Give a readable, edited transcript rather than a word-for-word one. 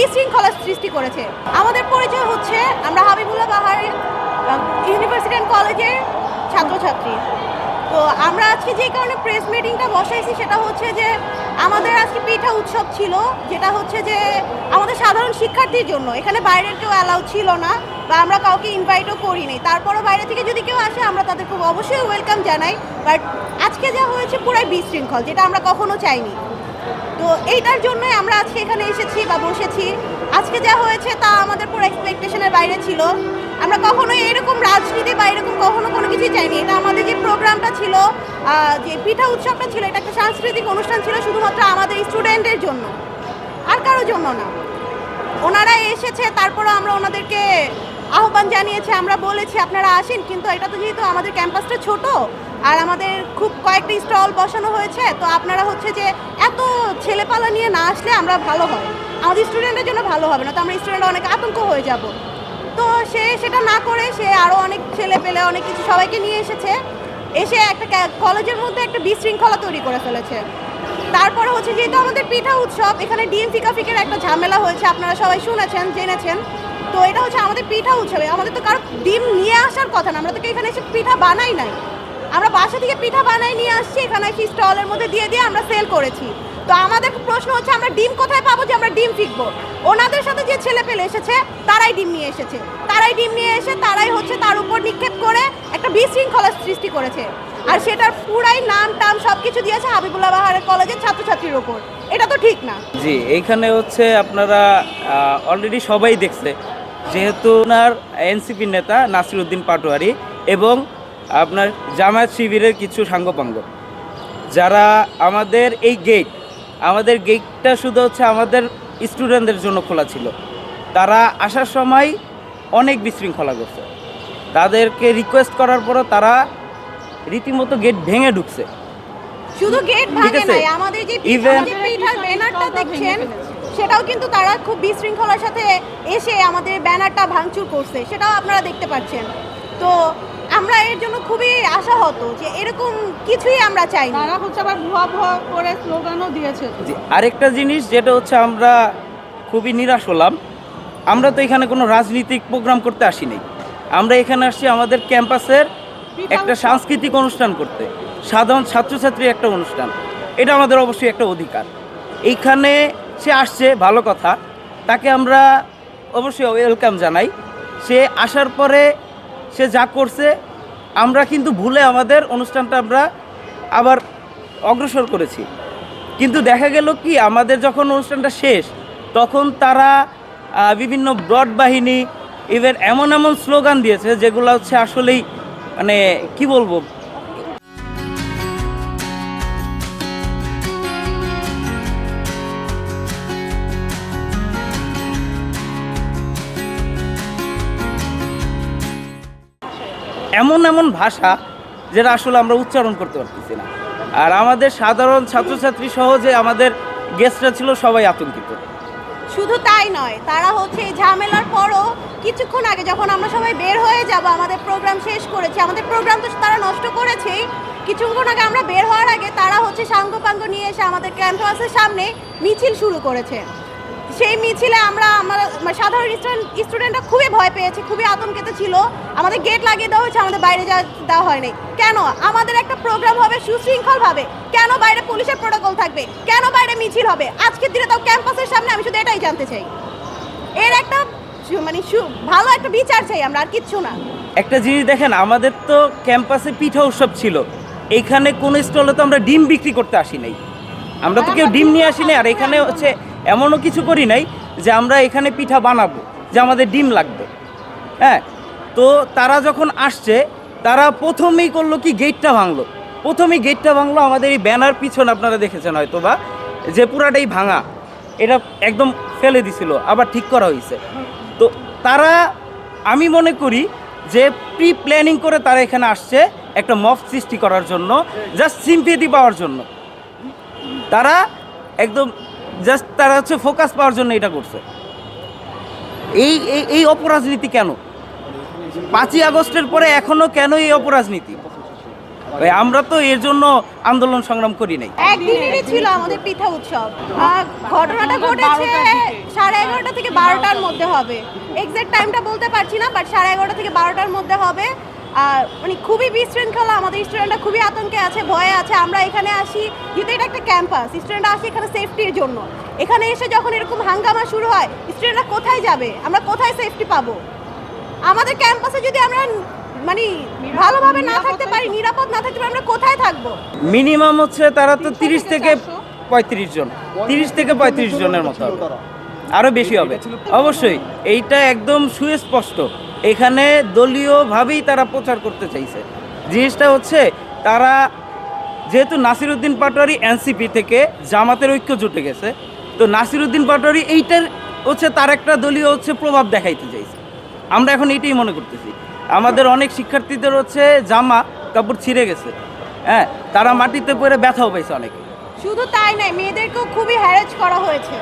বিশৃঙ্খলা সৃষ্টি করেছে। আমাদের পরিচয় হচ্ছে আমরা হাবিবুল্লাহ বাহার ইউনিভার্সিটি অ্যান্ড কলেজের ছাত্রছাত্রী। তো আমরা আজকে যে কারণে প্রেস মিটিংটা বসাইছি সেটা হচ্ছে যে আমাদের আজকে পিঠা উৎসব ছিল, যেটা হচ্ছে যে আমাদের সাধারণ শিক্ষার্থীর জন্য। এখানে বাইরের কেউ অ্যালাউ ছিল না বা আমরা কাউকে ইনভাইটও করিনি। তারপরও বাইরে থেকে যদি কেউ আসে আমরা তাদের খুব অবশ্যই ওয়েলকাম জানাই। বাট আজকে যা হয়েছে পুরাই বিশৃঙ্খল, যেটা আমরা কখনো চাইনি। তো এইটার জন্যই আমরা আজকে এখানে এসেছি বা বসেছি। আজকে যা হয়েছে তা আমাদের পুরো এক্সপেকটেশনের বাইরে ছিল। আমরা কখনোই এরকম রাজনীতি বা এরকম কখনো কোনো কিছুই চাইনি। এটা আমাদের যে প্রোগ্রামটা ছিল, যে পিঠা উৎসবটা ছিল, এটা একটা সাংস্কৃতিক অনুষ্ঠান ছিল শুধুমাত্র আমাদের স্টুডেন্টের জন্য, আর কারোর জন্য না। ওনারা এসেছে, তারপরে আমরা ওনাদেরকে আহ্বান জানিয়েছি, আমরা বলেছি আপনারা আসেন, কিন্তু এটা তো যেহেতু আমাদের ক্যাম্পাসটা ছোট আর আমাদের খুব কয়েকটা স্টল বসানো হয়েছে, তো আপনারা হচ্ছে যে এত ছেলেপালা নিয়ে না আসলে আমরা ভালো হয়, আমাদের স্টুডেন্টের জন্য ভালো হবে না, তো আমরা স্টুডেন্টরা অনেক আতঙ্ক হয়ে যাব। তো সে সেটা না করে সে আরও অনেক ছেলে পেলে অনেক কিছু সবাইকে নিয়ে এসেছে, এসে একটা কলেজের মধ্যে একটা বিশৃঙ্খলা তৈরি করে ফেলেছে। তারপরে হচ্ছে যেহেতু আমাদের পিঠা উৎসব, এখানে ডিম ফিকাফিকের একটা ঝামেলা হয়েছে, আপনারা সবাই শুনেছেন জেনেছেন। তো এটা হচ্ছে আমাদের পিঠা উৎসবে, আমাদের তো কারো ডিম নিয়ে আসার কথা না, আমরা তো এখানে এসে পিঠা বানাই নাই, আমরা বাসা থেকে পিঠা বানাই নিয়ে আসছি, এখানে এসে স্টলের মধ্যে দিয়ে দিয়ে আমরা সেল করেছি। তো আমাদের প্রশ্ন হচ্ছে আমরা ডিম কোথায় পাবো যে আমরা ডিম ফিকবো? ওনাদের সাথে যে ছেলে পেলে এসেছে তারাই ডিম নিয়ে এসেছে, তারাই হচ্ছে তার উপর নিক্ষেপ করে একটা বিশৃঙ্খলা সৃষ্টি করেছে। আর সেটার পুরাই নাম টাম সব কিছু দিয়েছে হাবিবুল্লাহ বাহার কলেজের ছাত্রছাত্রীর উপর। এটা তো ঠিক না। জি, এইখানে হচ্ছে আপনারা অলরেডি সবাই দেখছে, যেহেতু ওনার এনসিপির নেতা নাসিরউদ্দিন পাটোয়ারি এবং আপনার জামায়াত শিবিরের কিছু সাঙ্গপাঙ্গ, যারা আমাদের গেটটা শুধু হচ্ছে আমাদের স্টুডেন্টদের জন্য খোলা ছিল, তারা আসার সময় অনেক বিশৃঙ্খলা করছে। তাদেরকে রিকোয়েস্ট করার পরও তারা রীতিমতো গেট ভেঙে ঢুকছে। শুধু গেট ভাঙে নাই, আমাদের যে পিঠার ব্যানারটা দেখছেন সেটাও কিন্তু তারা খুব বিশৃঙ্খলার সাথে এসে আমাদের ব্যানারটা ভাঙচুর করছে, সেটাও আপনারা দেখতে পাচ্ছেন। তো আমরা এর জন্য খুবই আশাহত যে এরকম কিছুই আমরা চাই না। তারা হচ্ছে আবার ভুয়া ভুয়া করে স্লোগানও দিয়েছে। আরেকটা জিনিস যেটা হচ্ছে আমরা খুবই নিরাশ হলাম, আমরা তো এখানে কোনো রাজনৈতিক প্রোগ্রাম করতে আসিনি, আমরা এখানে আসছি আমাদের ক্যাম্পাসের একটা সাংস্কৃতিক অনুষ্ঠান করতে, সাধারণ ছাত্রছাত্রীর একটা অনুষ্ঠান, এটা আমাদের অবশ্যই একটা অধিকার। এইখানে সে আসছে ভালো কথা, তাকে আমরা অবশ্যই ওয়েলকাম জানাই। সে আসার পরে সে যা করছে আমরা কিন্তু ভুলে আমাদের অনুষ্ঠানটা আমরা আবার অগ্রসর করেছি। কিন্তু দেখা গেল কি, আমাদের যখন অনুষ্ঠানটা শেষ তখন তারা বিভিন্ন ব্রড বাহিনী ইভেন এমন স্লোগান দিয়েছে যেগুলো হচ্ছে আসলেই মানে কি বলবো, এমন ভাষা যেটা আসলে আমরা উচ্চারণ করতে পারতেছি না। আর আমাদের সাধারণ ছাত্রছাত্রী সহ যে আমাদের গেস্টরা ছিল সবাই আতঙ্কিত। শুধু তাই নয়, তারা হচ্ছে এই ঝামেলার পরও কিছুক্ষণ আগে যখন আমরা সবাই বের হয়ে যাব, আমাদের প্রোগ্রাম শেষ করেছে, আমাদের প্রোগ্রাম তো তারা নষ্ট করেছেই, কিছুক্ষণ আগে আমরা বের হওয়ার আগে তারা হচ্ছে সাঙ্গপাঙ্গ নিয়ে এসে আমাদের ক্যাম্পাসের সামনে মিছিল শুরু করেছে। সেই মিছিলে আমরা সাধারণ স্টুডেন্টরা খুবই ভয় পেয়েছে, খুবই আতঙ্কিত ছিল। আমাদের গেট লাগিয়ে দেওয়া হয়েছে, আমাদের বাইরে দেওয়া হয়নি। কেন? আমাদের একটা প্রোগ্রাম হবে সুশৃঙ্খলভাবে, কেন বাইরে পুলিশের প্রোটোকল থাকবে? কেন বাইরে মিছিল হবে? আজকের দিনে তাও ক্যাম্পাসের সামনে, আমি শুধু এটাই জানতে চাই। এর একটা ভালো একটা বিচার চাই আমরা, আর কিচ্ছু না। একটা জিনিস দেখেন, আমাদের তো ক্যাম্পাসে পিঠা উৎসব ছিল, এইখানে কোনো স্টলে তো আমরা ডিম বিক্রি করতে আসি নাই, আমরা তো কেউ ডিম নিয়ে আসি নাই। আর এখানে হচ্ছে এমনও কিছু করি নাই যে আমরা এখানে পিঠা বানাবো যে আমাদের ডিম লাগবে। হ্যাঁ, তো তারা যখন আসছে তারা প্রথমেই করলো কি, গেটটা ভাঙলো। আমাদের এই ব্যানার পিছনে আপনারা দেখেছেন হয়তো বা, যে পুরাটাই ভাঙা, এটা একদম ফেলে দিছিল, আবার ঠিক করা হয়েছে। তো তারা, আমি মনে করি যে প্রি প্ল্যানিং করে তারা এখানে আসছে একটা মব সৃষ্টি করার জন্য, জাস্ট সিম্পেথি পাওয়ার জন্য। তারা একদম জাস্ট তারা হচ্ছে ফোকাস পাওয়ার জন্য এটা করছে। এই অপরাজনীতি কেন? 5ই আগস্টের পরে এখনো কেন এই অপরাজনীতি? ভাই আমরা তো এর জন্য আন্দোলন সংগ্রাম করি নাই। একদিনেরই ছিল আমাদের পিঠা উৎসব। ঘটনাটা ঘটেছে 11:30 থেকে 12টার মধ্যে হবে। এক্সাক্ট টাইমটা বলতে পারছি না, বাট 11:30 থেকে 12টার মধ্যে হবে। মানে খুবই বিশৃঙ্খলা, আমাদের স্টুডেন্টরা খুবই আতঙ্কে আছে, ভয়ে আছে। আমরা এখানে আসি যেহেতু এটা একটা ক্যাম্পাস, স্টুডেন্টরা আসি এখানে সেফটির জন্য। এখানে এসে যখন এরকম হাঙ্গামা শুরু হয়, স্টুডেন্টরা কোথায় যাবে, আমরা কোথায় সেফটি পাবো? আমাদের ক্যাম্পাসে যদি আমরা মানে ভালোভাবে না থাকতে পারি, নিরাপদ না থাকতে পারি, আমরা কোথায় থাকবো? মিনিমাম হচ্ছে তারা তো 30 থেকে 35 জন, 30 থেকে 35 জনের মতো হবে, আরও বেশি হবে অবশ্যই। এইটা একদম সুস্পষ্ট, এখানে দলীয়ভাবেই তারা প্রচার করতে চাইছে। জিনিসটা হচ্ছে তারা যেহেতু নাসিরউদ্দিন পাটোয়ারি এনসিপি থেকে জামাতের ঐক্য জুটে গেছে, তো নাসিরউদ্দিন পাটোয়ারি এইটার হচ্ছে তার একটা দলীয় হচ্ছে প্রভাব দেখাইতে চাইছে। আমরা এখন এইটাই মনে করতেছি। আমাদের অনেক শিক্ষার্থীদের হচ্ছে জামা কাপড় ছিঁড়ে গেছে, হ্যাঁ, তারা মাটিতে পড়ে ব্যথাও পাইছে অনেকে। শুধু তাই নয়, মেয়েদেরকেও খুবই হ্যারেজ করা হয়েছে।